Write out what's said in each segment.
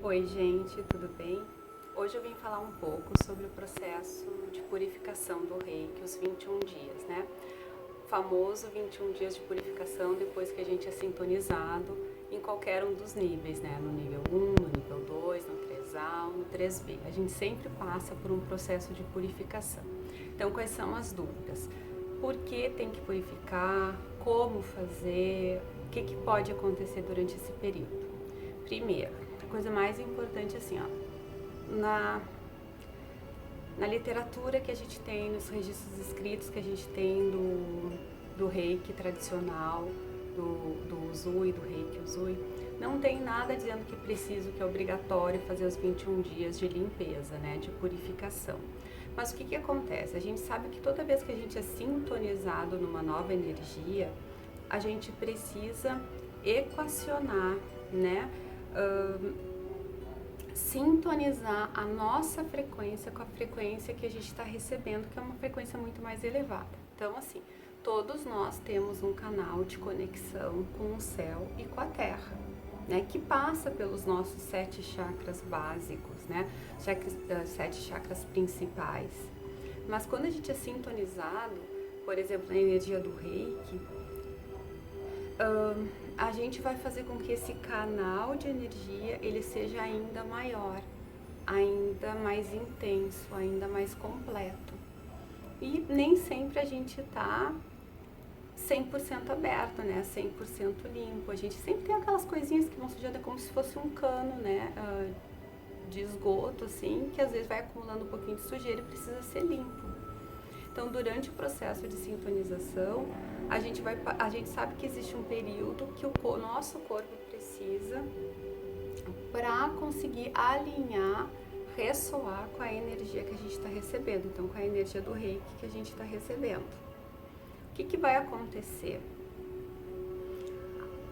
Oi, gente, tudo bem? Hoje eu vim falar um pouco sobre o processo de purificação do reiki, os 21 dias, né? O famoso 21 dias de purificação depois que a gente é sintonizado em qualquer um dos níveis, né? No nível 1, no nível 2, no 3A, no 3B. A gente sempre passa por um processo de purificação. Então, quais são as dúvidas? Por que tem que purificar? Como fazer? O que pode acontecer durante esse período? Primeiro, a coisa mais importante assim, ó, na literatura que a gente tem, nos registros escritos que a gente tem do reiki tradicional, do Uzui, do reiki Uzui, não tem nada dizendo que preciso, que é obrigatório fazer os 21 dias de limpeza, né, de purificação. Mas o que acontece? A gente sabe que toda vez que a gente é sintonizado numa nova energia, a gente precisa equacionar, né, sintonizar a nossa frequência com a frequência que a gente está recebendo, que é uma frequência muito mais elevada. Então, assim, todos nós temos um canal de conexão com o céu e com a terra, né, que passa pelos nossos 7 chakras básicos, né, 7 chakras principais. Mas quando a gente é sintonizado, por exemplo, na energia do reiki, a gente vai fazer com que esse canal de energia ele seja ainda maior, ainda mais intenso, ainda mais completo. E nem sempre a gente tá 100% aberto, né? 100% limpo. A gente sempre tem aquelas coisinhas que vão sujando, como se fosse um cano, né? De esgoto, assim, que às vezes vai acumulando um pouquinho de sujeira e precisa ser limpo. Então, durante o processo de sintonização, a gente sabe que existe um período que o nosso corpo precisa para conseguir alinhar, ressoar com a energia que a gente está recebendo, então com a energia do reiki que a gente está recebendo. O que vai acontecer?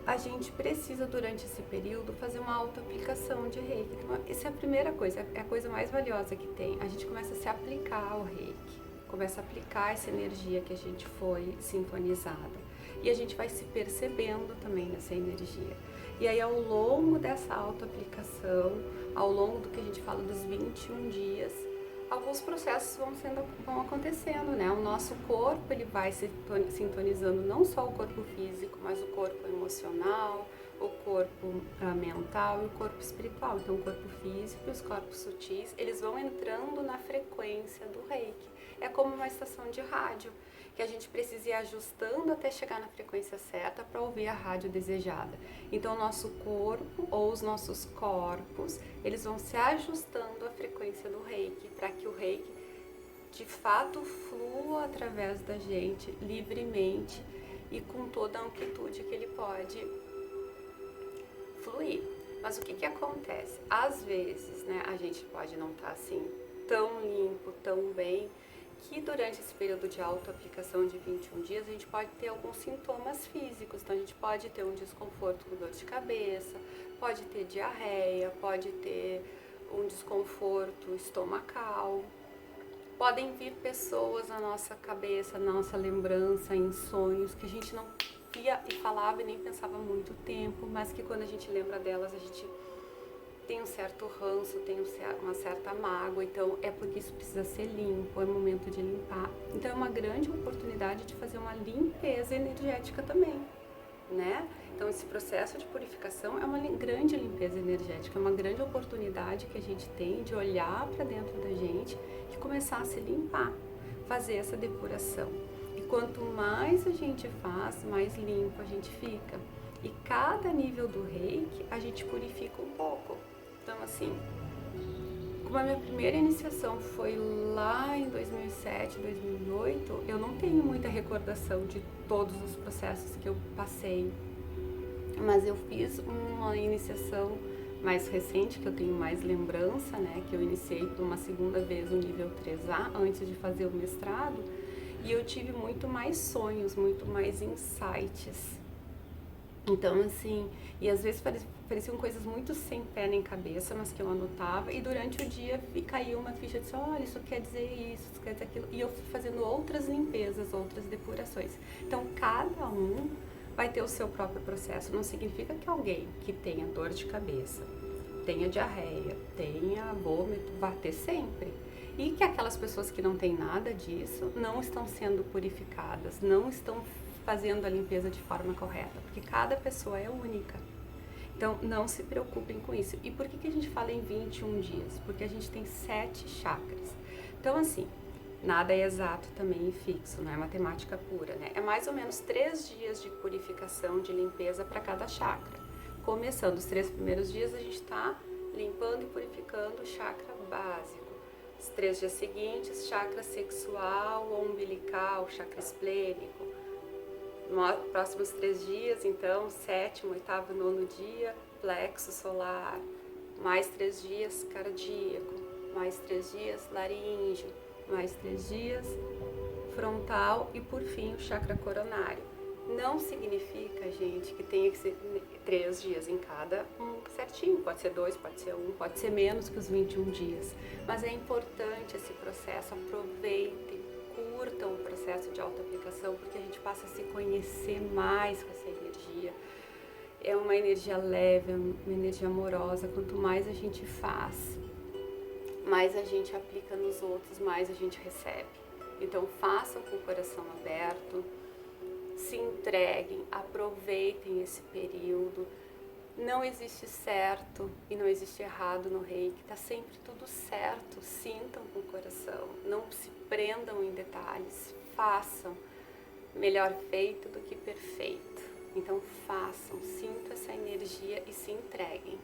A gente precisa, durante esse período, fazer uma auto-aplicação de reiki. Então, essa é a primeira coisa, é a coisa mais valiosa que tem. A gente começa a se aplicar ao reiki, começa a aplicar essa energia que a gente foi sintonizada. E a gente vai se percebendo também nessa energia. E aí, ao longo dessa auto-aplicação, ao longo do que a gente fala dos 21 dias, alguns processos vão acontecendo, né? O nosso corpo ele vai se sintonizando não só o corpo físico, mas o corpo emocional, o corpo mental e o corpo espiritual. Então, o corpo físico e os corpos sutis, eles vão entrando na frequência do reiki. É como uma estação de rádio, que a gente precisa ir ajustando até chegar na frequência certa para ouvir a rádio desejada. Então, o nosso corpo ou os nossos corpos, eles vão se ajustando à frequência do reiki, para que o reiki de fato flua através da gente livremente e com toda a amplitude que ele pode fluir. Mas o que acontece? Às vezes, né, a gente pode não estar assim tão limpo, tão bem, que durante esse período de auto-aplicação de 21 dias a gente pode ter alguns sintomas físicos. Então a gente pode ter um desconforto com dor de cabeça, pode ter diarreia, pode ter um desconforto estomacal. Podem vir pessoas na nossa cabeça, na nossa lembrança, em sonhos que a gente não via e falava e nem pensava há muito tempo, mas que quando a gente lembra delas a gente tem um certo ranço, tem uma certa mágoa, então é porque isso precisa ser limpo, é momento de limpar. Então é uma grande oportunidade de fazer uma limpeza energética também, né? Então esse processo de purificação é uma grande limpeza energética, é uma grande oportunidade que a gente tem de olhar para dentro da gente e começar a se limpar, fazer essa depuração. E quanto mais a gente faz, mais limpo a gente fica. E cada nível do reiki a gente purifica um pouco. Então, assim, como a minha primeira iniciação foi lá em 2007, 2008, eu não tenho muita recordação de todos os processos que eu passei. Mas eu fiz uma iniciação mais recente, que eu tenho mais lembrança, né? Que eu iniciei por uma segunda vez o nível 3A, antes de fazer o mestrado. E eu tive muito mais sonhos, muito mais insights. Então, assim, e às vezes pareciam coisas muito sem pé nem cabeça, mas que eu anotava, e durante o dia caiu uma ficha de olha, isso quer dizer isso quer dizer aquilo, e eu fui fazendo outras limpezas, outras depurações. Então, cada um vai ter o seu próprio processo. Não significa que alguém que tenha dor de cabeça tenha diarreia, tenha vômito, vai ter sempre. E que aquelas pessoas que não têm nada disso não estão sendo purificadas, não estão fazendo a limpeza de forma correta, porque cada pessoa é única. Então, não se preocupem com isso. E por que a gente fala em 21 dias? Porque a gente tem 7 chakras. Então, assim, nada é exato também e fixo, não é matemática pura, né? É mais ou menos 3 dias de purificação, de limpeza para cada chakra. Começando os 3 primeiros dias, a gente está limpando e purificando o chakra básico. Os 3 dias seguintes, chakra sexual, umbilical, chakra esplênico. Nos próximos 3 dias, então, 7º, 8º, 9º dia, plexo solar. Mais 3 dias, cardíaco. Mais 3 dias, laríngeo. Mais 3 dias, frontal e, por fim, o chakra coronário. Não significa, gente, que tenha que ser 3 dias em cada certinho. Pode ser 2, pode ser 1, pode ser menos que os 21 dias. Mas é importante esse processo. Aproveitem, curtam o processo de autoaplicação, porque a gente passa a se conhecer mais com essa energia. É uma energia leve, é uma energia amorosa. Quanto mais a gente faz, mais a gente aplica nos outros, mais a gente recebe. Então façam com o coração aberto, se entreguem, aproveitem esse período. Não existe certo e não existe errado no Reiki, está sempre tudo certo. Sintam com o coração, não se prendam em detalhes, façam. Melhor feito do que perfeito. Então façam, sintam essa energia e se entreguem.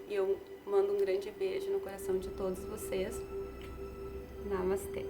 E eu mando um grande beijo no coração de todos vocês. Namastê.